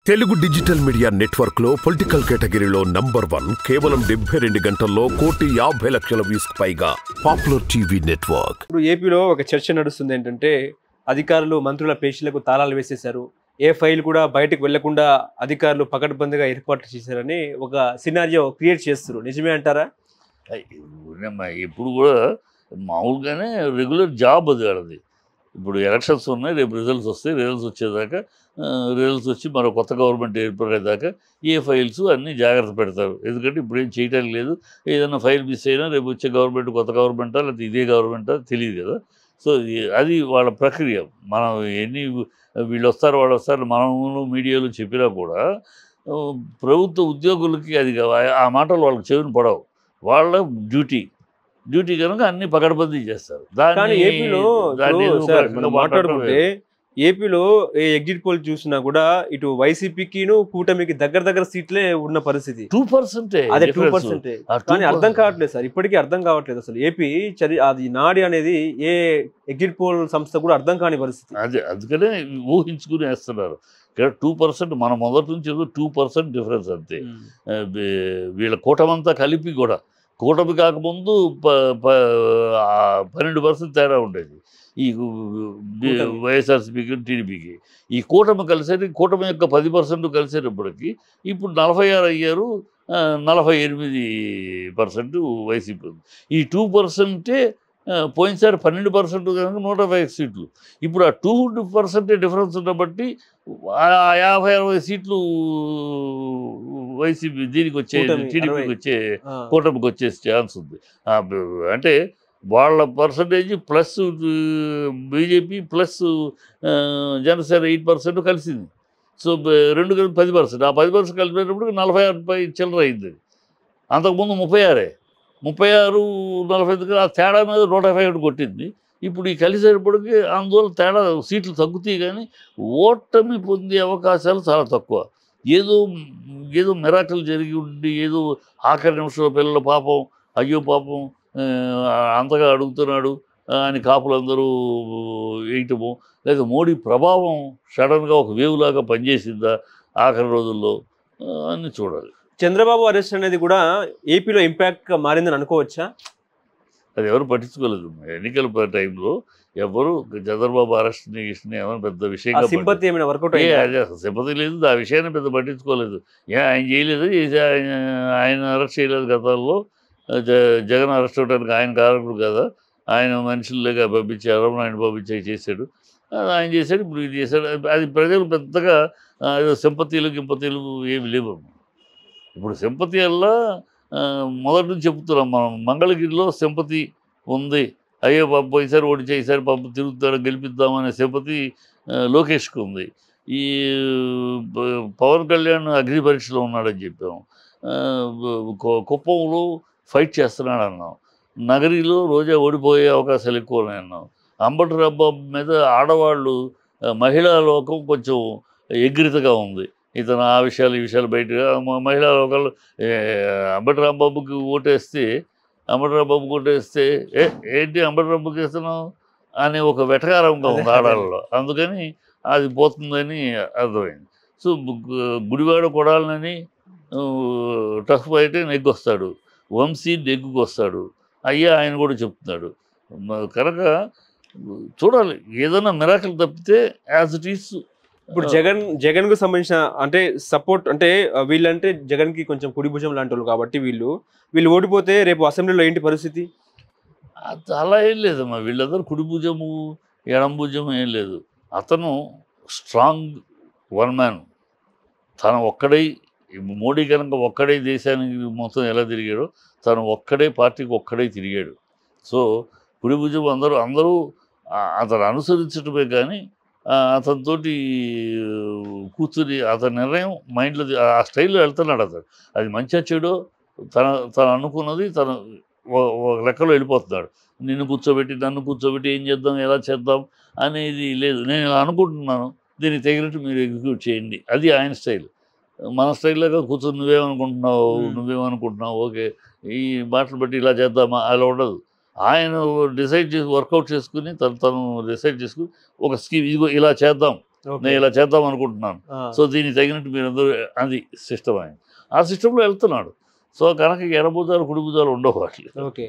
Telugu digital media network లో political కేటగిరీలో number 1 కేవలం 72 గంటల్లో 1,50,00,000 వ్యూస్ పైగా పాపులర్ టీవీ నెట్వర్క్. ఇప్పుడు ఏపీలో ఒక చర్చ నడుస్తుంది ఏంటంటే అధికారులు మంత్రుల పేషీలకు తాళాలు వేసేశారు. ఏ ఫైల్ కూడా బయటకు వెళ్లకుండా అధికారులు పకడ్బందీగా ఏర్పాట్లు చేశారని ఒక సినారియో క్రియేట్ చేస్తారు. నిజమే అంటారా? ఇప్పుడు కూడా మామూలుగానే రెగ్యులర్ జాబ్ అది వాళ్ళది. ఇప్పుడు ఎలక్షన్స్ ఉన్నాయి, రేపు రిజల్ట్స్ వస్తాయి. రిజల్ట్స్ వచ్చి మరో కొత్త గవర్నమెంట్ ఏర్పడేదాకా ఏ ఫైల్స్ అన్నీ జాగ్రత్త పెడతారు. ఎందుకంటే ఇప్పుడు ఏం చేయడానికి లేదు. ఏదైనా ఫైల్ మిస్ అయినా రేపు వచ్చే గవర్నమెంట్ కొత్త గవర్నమెంటా లేకపోతే ఇదే గవర్నమెంటా తెలియదు కదా. సో అది వాళ్ళ ప్రక్రియ. మనం ఎన్ని వీళ్ళు వస్తారు వాళ్ళు వస్తారు మనము మీడియాలో చెప్పినా కూడా ప్రభుత్వ ఉద్యోగులకి అది ఆ మాటలు వాళ్ళకి చెవిని పడవు. వాళ్ళ డ్యూటీ కనుక అన్ని పకడ్బందీ చేస్తారు. మాట్లాడుకుంటే ఏపీలో ఎగ్జిట్ పోల్ చూసినా కూడా ఇటు వైసీపీకిను కూటమికి దగ్గర సీట్లే ఉన్న పరిస్థితి. 2% అదే 2%. కానీ అర్థం కావట్లేదు సార్, ఇప్పటికీ అర్థం కావట్లేదు అసలు ఏపీ అది నాడి అనేది ఏ ఎగ్జిట్ పోల్ సంస్థ కూడా అర్థం కాని పరిస్థితి. అదే అందుకనే ఊహించుకుని వేస్తున్నారు. ఇక్కడ 2% మన మొదటి నుంచి 2% డిఫరెన్స్ అంతే. వీళ్ళ కూటమంతా కలిపి కూడా కూటమి కాకముందు 12% తేడా ఉండేది ఈ వైఎస్ఆర్సీపీకి టీడీపీకి. ఈ కూటమి కలిసేది కూటమి యొక్క 10% కలిసేటప్పటికి ఇప్పుడు 46 అయ్యారు, 48% వైసీపీ ఉంది. ఈ 2%ఏ పోయినసారి 12% కనుక 105 సీట్లు. ఇప్పుడు ఆ 2% డిఫరెన్స్ ఉన్నబట్టి 50-60 సీట్లు వైసీపీ దీనికి వచ్చే టీడీపీకి వచ్చే కూటమికి వచ్చే ఛాన్స్ ఉంది. అంటే వాళ్ళ percentage plus BJP plus Janasena 8% కలిసింది. సో రెండు కలిపి 10%. ఆ 10% కలిపేటప్పుడు 46 చిల్లర అయింది. అంతకుముందు 36-40 ఆ తేడా మీద 151 కొట్టింది. ఇప్పుడు ఈ కలిసేటప్పటికి అందువల్ల తేడా సీట్లు తగ్గుతాయి కానీ ఓటమి పొందే అవకాశాలు చాలా తక్కువ. ఏదో మిరాకిల్ జరిగి ఉండి ఏదో ఆఖరి నిమిషంలో పిల్లల పాపం అయ్యో పాపం అంతగా అడుగుతున్నాడు అని కాపులందరూ వేయటము, లేదా మోడీ ప్రభావం సడన్గా ఒక వేవ్ లాగా పనిచేసిందా ఆఖరి రోజుల్లో అని చూడాలి. చంద్రబాబు అరెస్ట్ అనేది కూడా ఏపీలో ఇంపాక్ట్ మారిందని అనుకోవచ్చా? అది ఎవరు పట్టించుకోలేదు. ఎన్నికల టైంలో ఎవరు చంద్రబాబు అరెస్ట్ని ఏమైనా పెద్ద విషయంగా సింపతి లేదు. ఆ విషయాన్ని పెద్ద పట్టించుకోలేదు. ఆయన చేయలేదు, ఆయన అరెస్ట్ చేయలేదు. గతంలో జగన్ అరెస్ట్ అవడానికి ఆయన కారకుడు కదా, ఆయన మనుషుల్లాగా పంపించి అరవనాయుడు పంపించి చేశాడు. ఆయన చేశాడు, ఇప్పుడు ఇది చేశాడు. అది ప్రజలు పెద్దగా ఏదో సింపతీలు ఏమి లేవు. ఇప్పుడు సింపతి వల్ల మొదటి నుంచి చెప్తున్నాం మనం, మంగళగిరిలో సింపతి ఉంది. అయ్యో పాప ఈసారి ఓడి చేసారి పాప తిరుగుతాడు గెలిపిద్దామనే సింపతి లోకేష్కి ఉంది. ఈ పవన్ కళ్యాణ్ అగ్ని పరీక్షలో ఉన్నాడని చెప్పాము. కుప్పంలో ఫైట్ చేస్తున్నాడు అన్నాం. నగరిలో రోజా ఓడిపోయే అవకాశాలు ఎక్కువ ఉన్నాయి అన్నాం. అంబటి రాంబాబు మీద ఆడవాళ్ళు మహిళా లోకం కొంచెం ఎగ్రితగా ఉంది. ఇతను ఆ విషయాలు ఈ విషయాలు బయటగా మహిళా లోకాలు అంబటి రాంబాబుకి ఓటేస్తే ఏంటి అంబటి రాంబాబుకి వేస్తున్నావు అనే ఒక వెటకారంగా ఉంది ఆడాలలో. అందుకని అది పోతుందని అర్థమైంది. సో గుడివాడ కొడాలని టఫ్ అయితే నెగ్గొస్తాడు, వంశీ నెగ్గుకు వస్తాడు. అయ్యా ఆయన కూడా చెప్తున్నాడు. కనుక చూడాలి, ఏదైనా మిరాకిల్ తప్పితే యాజ్ ఇట్ ఈస్. ఇప్పుడు జగన్కు సంబంధించిన అంటే సపోర్ట్ అంటే వీళ్ళంటే జగన్కి కొంచెం కుడి భుజం లాంటి వాళ్ళు కాబట్టి వీళ్ళు ఓడిపోతే రేపు అసెంబ్లీలో ఏంటి పరిస్థితి? అలా ఏం లేదమ్మా. వీళ్ళందరూ కుడి భుజము ఎడం భుజము ఏం లేదు. అతను స్ట్రాంగ్ వన్ మ్యాన్. తను ఒక్కడై మోడీ కనుక ఒక్కడే దేశానికి మొత్తం ఎలా తిరిగాడో తను ఒక్కడే పార్టీకి ఒక్కడే తిరిగాడు. సో కుడి భుజం అందరూ అతను అనుసరించడమే కానీ అతనితోటి కూర్చుని అతని నిర్ణయం మైండ్లో ఆ స్టైల్లో వెళ్తున్నాడు. అతను అది మంచిగా చెడో తను అనుకున్నది తను ఒక లెక్కలో వెళ్ళిపోతున్నాడు. నన్ను కూర్చోబెట్టి ఏం చేద్దాం ఎలా చేద్దాం అనేది లేదు. నేను ఇలా అనుకుంటున్నాను, దీనికి తగినట్టు మీరు ఎగ్జిక్యూట్ చేయండి. అది ఆయన స్టైల్. మన స్టైల్లోగా కూర్చొని నువ్వేమనుకుంటున్నావు ఓకే ఈ మాటలు బట్టి ఇలా చేద్దామా అలా ఉండదు. ఆయన డిసైడ్ చేసి వర్కౌట్ చేసుకుని తను డిసైడ్ చేసుకుని ఒక స్కీమ్ ఇదిగో ఇలా చేద్దాం నేను ఇలా చేద్దాం అనుకుంటున్నాను, సో దీనికి తగినట్టు మీరందరూ అది సిస్టమ్ ఆయన ఆ సిస్టంలో వెళ్తున్నాడు. సో కనుక ఎడభుజాలు కుడి భుజాలు ఉండవు వాటికి. ఓకే.